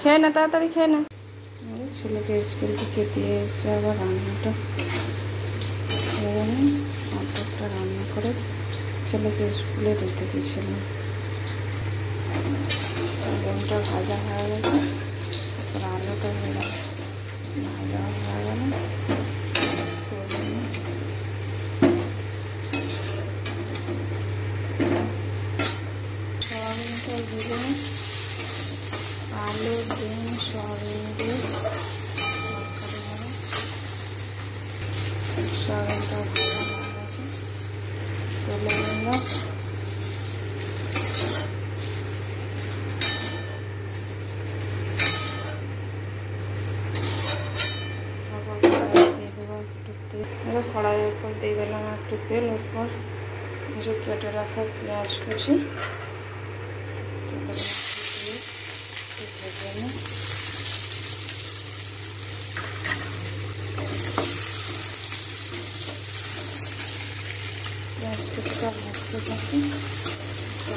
খেয়ে নে, তাড়াতাড়ি খেয়ে নে। ছেলেকে স্কুল থেকে দিয়ে এসে আবার রান্নাটা অর্ধেকটা রান্না করে ছেলেকে স্কুলে দিতে দিয়েছিলাম। ডিমটা ভাজা হয়ে গেছে, তারপর আলুটা ভাজা হয়ে গেল। সয়াবিনটা দিলে আলু, ডিম, সয়াবিন দিয়ে তরকারি হবে। সয়াবিনটা ভাজা হয়ে গেছে, তুলে নিলাম। কড়াইয়ের উপর দিয়ে দিলাম একটু তেল, এরপর যে কেটে রাখা পেঁয়াজ কুচি পেঁয়াজ কুচিটা ভাজতে থাকি,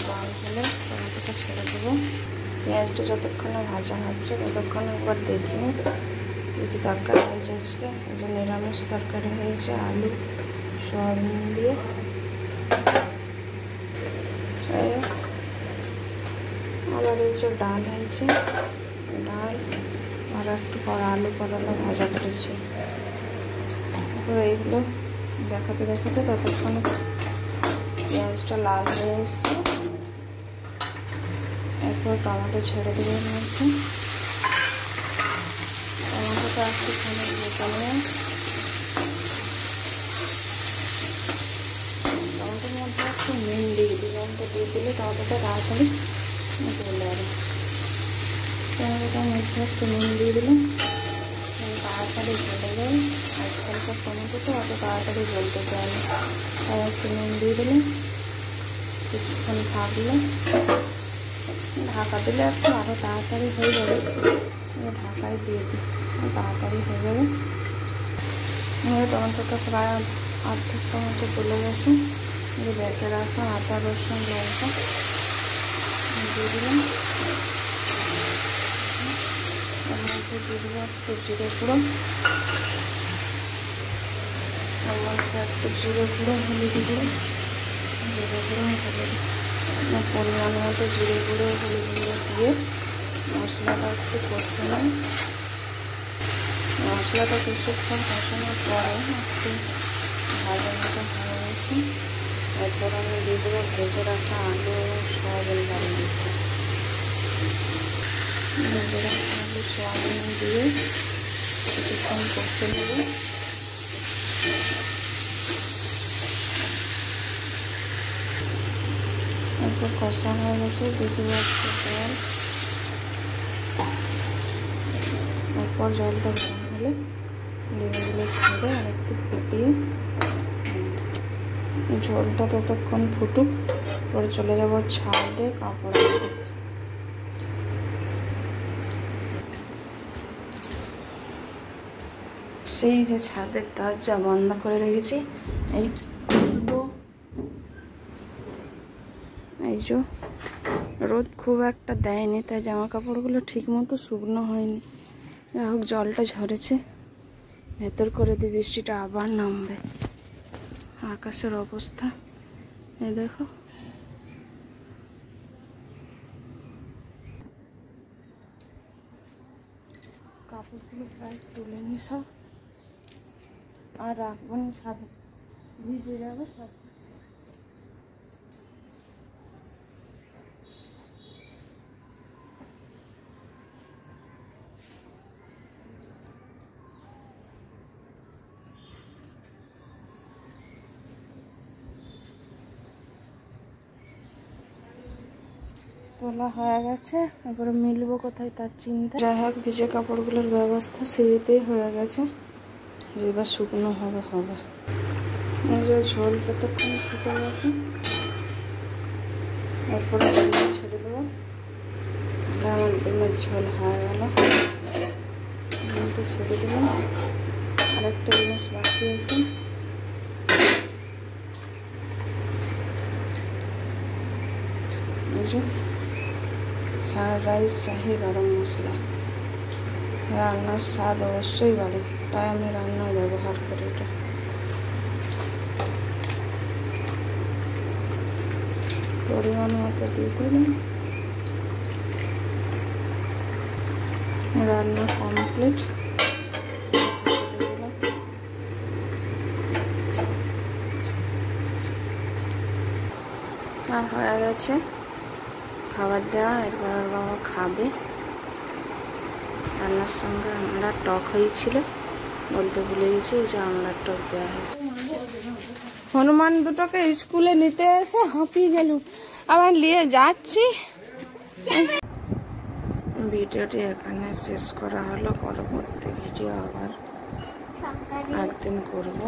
লাল হলে টমেটোটা ছেড়ে দেবো। পেঁয়াজটা যতক্ষণে ভাজা হচ্ছে ততক্ষণে একবার দেখি কি তরকারি হয়েছে। আজকে এই যে নিরামিষ তরকারি হয়েছে, আলু সয়াবিন দিয়ে। আবার এই যে ডাল হয়েছে, ডাল আর একটু আলু করলা ভাজা করেছি। তারপর এইগুলো দেখাতে দেখাতে ততক্ষণে পেঁয়াজটা লাল হয়ে এসছে। এরপর টমেটো ছেড়ে দেবো এর মধ্যে। টমেটোটা একটুখানি ভেজে নিয়ে টমেটোর মধ্যে একটু নুন দিয়ে দিই। নুনটা দিয়ে দিলে টমেটোটা তাড়াতাড়ি গলে যাবে। টমেটোটার মধ্যে একটু নুন দিয়ে দিলাম, তাড়াতাড়ি গলে যায়। আজকালকার টমেটো তো অত তাড়াতাড়ি গলতে চায় না, তাই একটু নুন দিয়ে দিলাম। কিছুক্ষণ থাকলে ঢাকা দিলে একটু আরও তাড়াতাড়ি হয়ে যাবে। ঢাকায় দিয়ে দিই, তাড়াতাড়ি হয়ে যাবে। টমেটোটা প্রায় অর্ধেকটা মতো গলে গেছে। বেটে রাখা আদা রসুন লঙ্কা দিয়ে দিলাম। এর মধ্যে দিয়ে দেবো একটু জিরে গুঁড়ো, এর মধ্যে একটু জিরে গুঁড়ো, হলুদ গুঁড়ো, জিরে গুঁড়ো হলুদ পরিমাণ মতো জিরে গুঁড়ো হলুদ গুঁড়ো দিয়ে মশলাটা একটু কষে নিই। মশলাটা কিছুক্ষণ কষানোর পরে একটু ভাজা মতো হয়ে গেছে। এরপর আমি দিয়ে দেবো ভেজে রাখা আলু সয়াবিন বাড়ি দিতে। ভেজে রাখা আলু সয়াবিন দিয়ে কিছুক্ষণ কষে নেব। এরপর কষা হয়ে গেছে, দিয়ে দেবো একটু জল। এরপর জলটা গরম হলে ডিমগুলো ছেড়ে আর একটু ফুটিয়ে ঝোলটা ততক্ষণ ফুটুক, পরে চলে যাব ছাদে কাপড় দিতে। সেই যে ছাদের দরজা বন্ধ করে রেখেছি, এই যে রোদ খুব একটা দেয়নি, তাই জামা কাপড়গুলো ঠিক মতো শুকনো হয়নি। যাই হোক জলটা ঝরেছে, ভেতর করে দিয়ে বৃষ্টিটা আবার নামবে। আকাশের অবস্থা এই দেখো। কাপড়গুলো প্রায় তুলে নি সব, আর রাখবো না, ছাদে ভিজে যাবে সব। তোলা হয়ে গেছে, এবারে মিলবো কোথায় তার চিন্তা। যাই হোক ভিজে কাপড়গুলোর ব্যবস্থা সিঁড়িতেই হয়ে গেছে, এবার শুকনো হবে। ঝোল কতক্ষণ ফুটে গেছে, এরপরে ছেড়ে দেবো। তাহলে আমার ডিমের ঝোল হয়ে গেল। ডিমটা ছেড়ে দিলাম। আরেকটা জিনিস বাকি আছে, সানরাইজ শাহি গরম মশলা। রান্নার স্বাদ অবশ্যই বাড়ে, তাই আমি রান্নায় ব্যবহার করি এটা। পরিমাণ মতো দিয়ে দিলাম। রান্না কমপ্লিট। আর হয়ে গেছে খাবার দেওয়া। এরপর আর বাবা খাবে। রান্নার সঙ্গে আমড়ার টক হয়েছিল, বলতে ভুলে গেছি যে আমড়ার টক দেওয়া হয়েছে। হনুমান দুটোকে স্কুলে নিতে এসে হাঁপিয়ে গেল, আবার নিয়ে যাচ্ছি। ভিডিওটি এখানে শেষ করা হলো। পরবর্তী ভিডিও আবার একদিন করব।